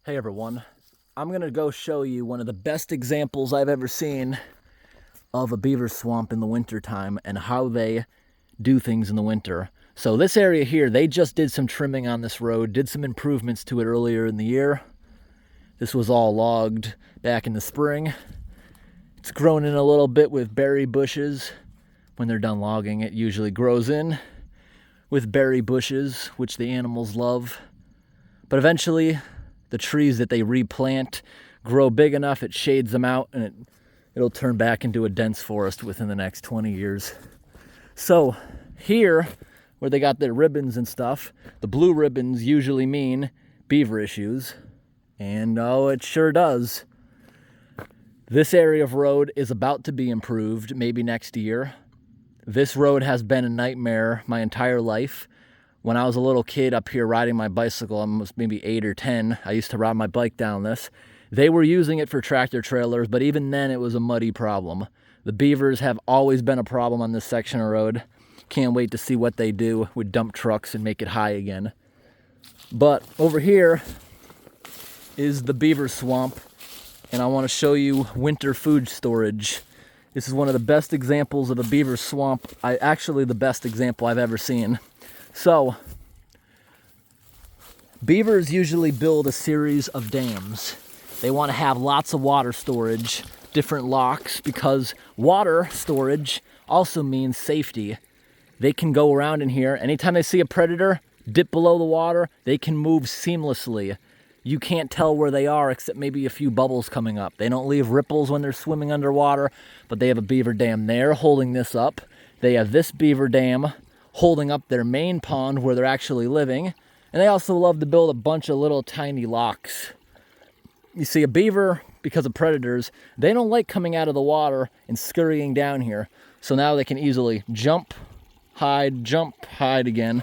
Hey everyone, I'm gonna go show you one of the best examples I've ever seen of a beaver swamp in the winter time and how they do things in the winter. So this area here, they just did some trimming on this road, did some improvements to it earlier in the year. This was all logged back in the spring. It's grown in a little bit with berry bushes. When they're done logging, it usually grows in with berry bushes, which the animals love. But eventually, the trees that they replant grow big enough, it shades them out, and it'll turn back into a dense forest within the next 20 years. So here, where they got their ribbons and stuff, the blue ribbons usually mean beaver issues, and oh, it sure does. This area of road is about to be improved, maybe next year. This road has been a nightmare my entire life. When I was a little kid up here riding my bicycle, I was maybe 8 or 10, I used to ride my bike down this. They were using it for tractor trailers, but even then it was a muddy problem. The beavers have always been a problem on this section of road. Can't wait to see what they do with dump trucks and make it high again. But over here is the beaver swamp, and I want to show you winter food storage. This is one of the best examples of a beaver swamp, actually the best example I've ever seen. So, beavers usually build a series of dams. They want to have lots of water storage, different locks, because water storage also means safety. They can go around in here. Anytime they see a predator, dip below the water, they can move seamlessly. You can't tell where they are except maybe a few bubbles coming up. They don't leave ripples when they're swimming underwater, but they have a beaver dam there holding this up. They have this beaver dam holding up their main pond where they're actually living. And they also love to build a bunch of little tiny locks. You see, a beaver, because of predators, they don't like coming out of the water and scurrying down here. So now they can easily jump, hide again.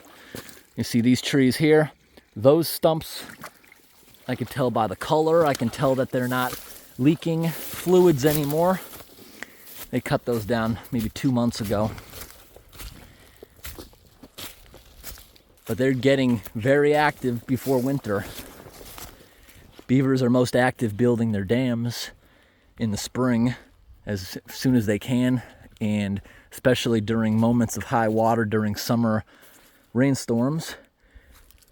You see these trees here, those stumps, I can tell by the color, I can tell that they're not leaking fluids anymore. They cut those down maybe 2 months ago. But they're getting very active before winter. Beavers are most active building their dams in the spring as soon as they can, and especially during moments of high water during summer rainstorms.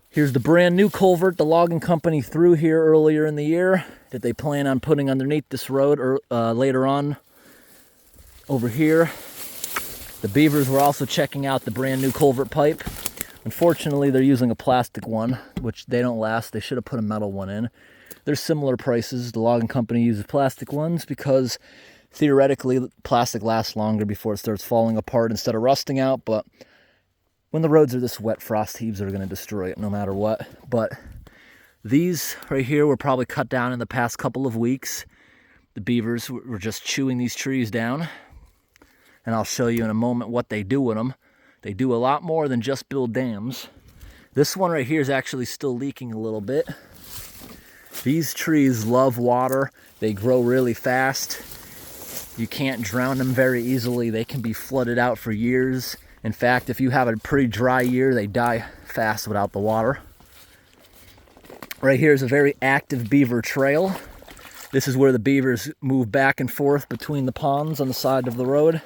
Here's the brand new culvert the logging company threw here earlier in the year that they plan on putting underneath this road later on. Over here, the beavers were also checking out the brand new culvert pipe. Unfortunately, they're using a plastic one, which they don't last. They should have put a metal one in. They're similar prices. The logging company uses plastic ones because theoretically plastic lasts longer before it starts falling apart instead of rusting out. But when the roads are this wet, frost heaves are going to destroy it no matter what. But these right here were probably cut down in the past couple of weeks. The beavers were just chewing these trees down. And I'll show you in a moment what they do with them. They do a lot more than just build dams. This one right here is actually still leaking a little bit. These trees love water. They grow really fast. You can't drown them very easily. They can be flooded out for years. In fact, if you have a pretty dry year, they die fast without the water. Right here is a very active beaver trail. This is where the beavers move back and forth between the ponds on the side of the road.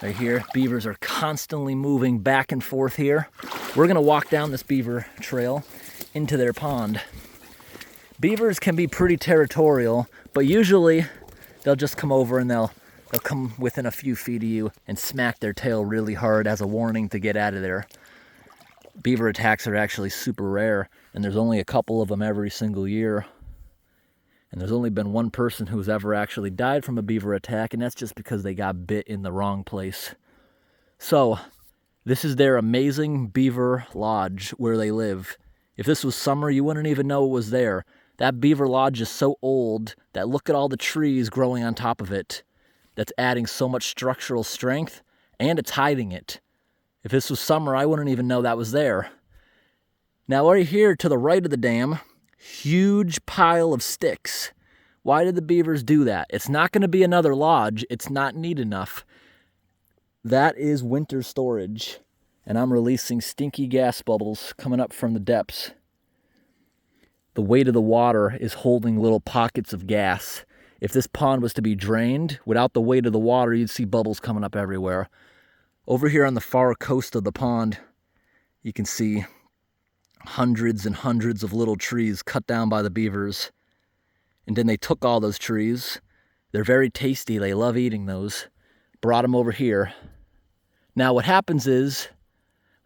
Right here, beavers are constantly moving back and forth here. We're gonna walk down this beaver trail into their pond. Beavers can be pretty territorial, but usually they'll just come over and they'll come within a few feet of you and smack their tail really hard as a warning to get out of there. Beaver attacks are actually super rare, and there's only a couple of them every single year. And there's only been one person who's ever actually died from a beaver attack, and that's just because they got bit in the wrong place. So, this is their amazing beaver lodge where they live. If this was summer, you wouldn't even know it was there. That beaver lodge is so old that look at all the trees growing on top of it. That's adding so much structural strength, and it's hiding it. If this was summer, I wouldn't even know that was there. Now, right here to the right of the dam, huge pile of sticks. Why did the beavers do that? It's not going to be another lodge. It's not neat enough. That is winter storage. And I'm releasing stinky gas bubbles coming up from the depths. the weight of the water is holding little pockets of gas. If this pond was to be drained, without the weight of the water, you'd see bubbles coming up everywhere. Over here on the far coast of the pond, you can see hundreds and hundreds of little trees cut down by the beavers. And then they took all those trees. They're very tasty. They love eating those. Brought them over here. Now what happens is,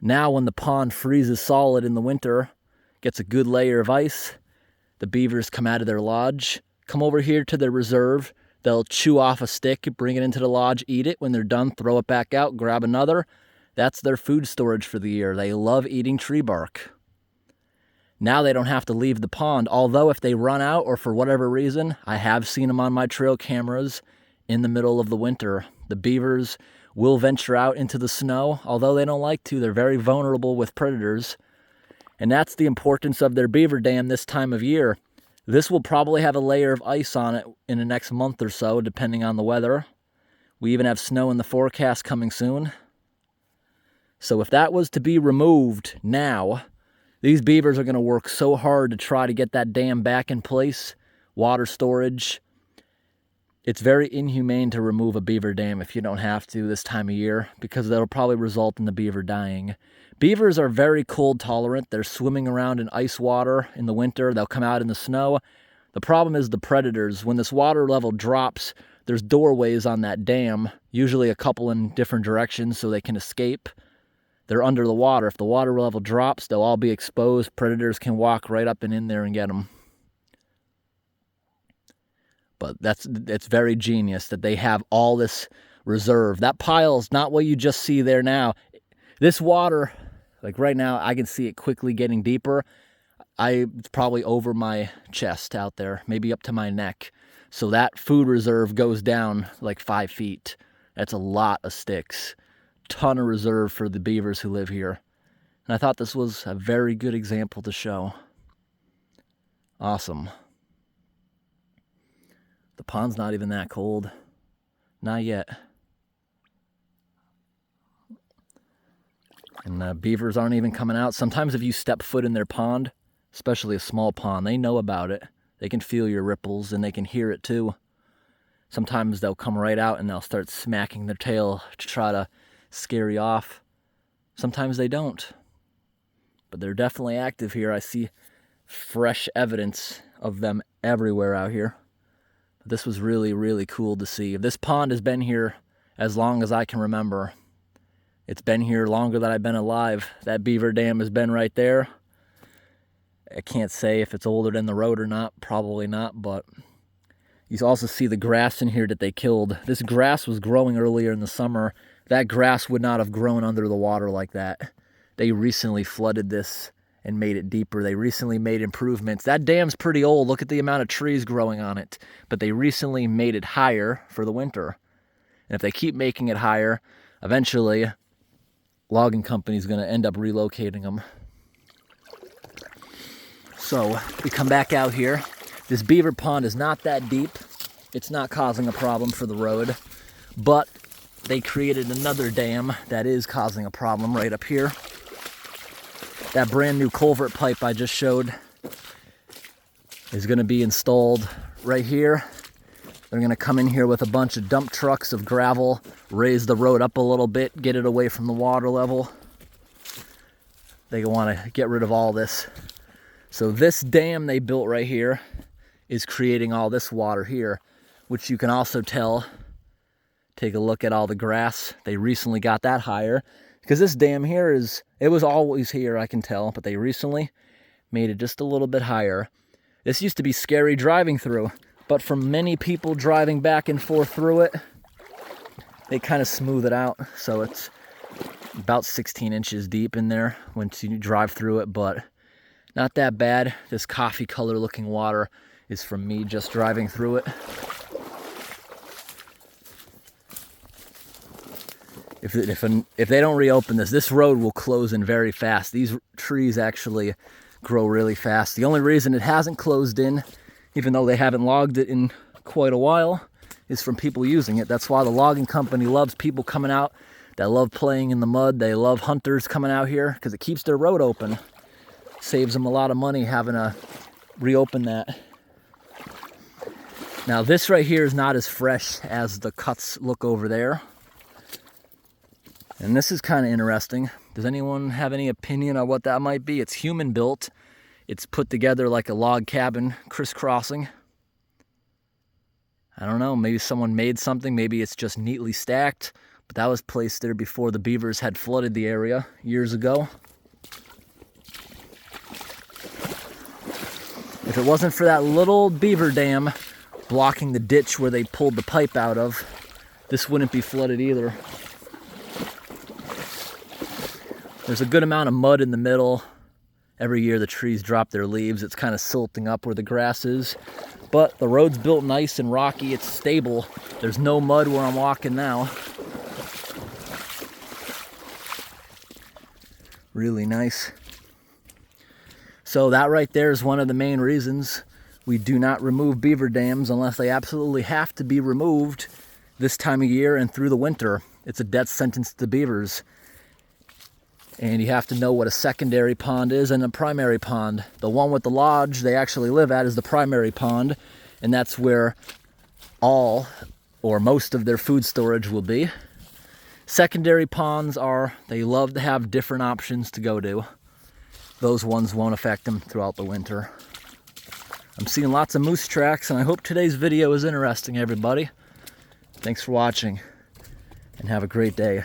now when the pond freezes solid in the winter, gets a good layer of ice, the beavers come out of their lodge, come over here to their reserve. They'll chew off a stick, bring it into the lodge, eat it. When they're done, throw it back out, grab another. That's their food storage for the year. They love eating tree bark. Now they don't have to leave the pond, although if they run out or for whatever reason, I have seen them on my trail cameras in the middle of the winter. The beavers will venture out into the snow, although they don't like to. They're very vulnerable with predators. And that's the importance of their beaver dam this time of year. This will probably have a layer of ice on it in the next month or so, depending on the weather. We even have snow in the forecast coming soon. So if that was to be removed now, these beavers are going to work so hard to try to get that dam back in place, water storage. It's very inhumane to remove a beaver dam if you don't have to this time of year, because that'll probably result in the beaver dying. Beavers are very cold tolerant. They're swimming around in ice water in the winter. They'll come out in the snow. The problem is the predators. When this water level drops, there's doorways on that dam, usually a couple in different directions so they can escape. They're under the water. If the water level drops, they'll all be exposed. Predators can walk right up and in there and get them. But it's very genius that they have all this reserve. That pile is not what you just see there now. This water, like right now, I can see it quickly getting deeper. It's probably over my chest out there, maybe up to my neck. So that food reserve goes down like 5 feet. That's a lot of sticks. Ton of reserve for the beavers who live here. And I thought this was a very good example to show. Awesome. The pond's not even that cold. Not yet. And beavers aren't even coming out. Sometimes if you step foot in their pond, especially a small pond, they know about it. They can feel your ripples and they can hear it too. Sometimes they'll come right out and they'll start smacking their tail to try to scare you off. Sometimes they don't. But they're definitely active here. I see fresh evidence of them everywhere out here. But this was really, really cool to see. This pond has been here as long as I can remember. It's been here longer than I've been alive. That beaver dam has been right there. I can't say if it's older than the road or not. Probably not, but you also see the grass in here that they killed. This grass was growing earlier in the summer. That grass would not have grown under the water like that. They recently flooded this and made it deeper. They recently made improvements. That dam's pretty old. Look at the amount of trees growing on it. But they recently made it higher for the winter. And if they keep making it higher, eventually logging company's going to end up relocating them. So we come back out here. This beaver pond is not that deep. It's not causing a problem for the road. But they created another dam that is causing a problem right up here. That brand new culvert pipe I just showed is going to be installed right here. They're going to come in here with a bunch of dump trucks of gravel, raise the road up a little bit, get it away from the water level. They want to get rid of all this. So this dam they built right here is creating all this water here, which you can also tell. Take a look at all the grass. They recently got that higher because this dam here it was always here, I can tell, but they recently made it just a little bit higher. This used to be scary driving through, but for many people driving back and forth through it, they kind of smooth it out. So it's about 16 inches deep in there once you drive through it, but not that bad. This coffee color looking water is from me just driving through it. If they don't reopen this road will close in very fast. These trees actually grow really fast. The only reason it hasn't closed in, even though they haven't logged it in quite a while, is from people using it. That's why the logging company loves people coming out that love playing in the mud. They love hunters coming out here because it keeps their road open. Saves them a lot of money having to reopen that. Now this right here is not as fresh as the cuts look over there. And this is kind of interesting. Does anyone have any opinion on what that might be? It's human built. It's put together like a log cabin crisscrossing. I don't know, maybe someone made something, maybe it's just neatly stacked, but that was placed there before the beavers had flooded the area years ago. If it wasn't for that little beaver dam blocking the ditch where they pulled the pipe out of, this wouldn't be flooded either. There's a good amount of mud in the middle. Every year the trees drop their leaves. It's kind of silting up where the grass is. But the road's built nice and rocky. It's stable. There's no mud where I'm walking now. Really nice. So that right there is one of the main reasons we do not remove beaver dams unless they absolutely have to be removed this time of year and through the winter. It's a death sentence to beavers. And you have to know what a secondary pond is and a primary pond. The one with the lodge they actually live at is the primary pond, and that's where all or most of their food storage will be. Secondary ponds they love to have different options to go to. Those ones won't affect them throughout the winter. I'm seeing lots of moose tracks, and I hope today's video is interesting, everybody. Thanks for watching, and have a great day.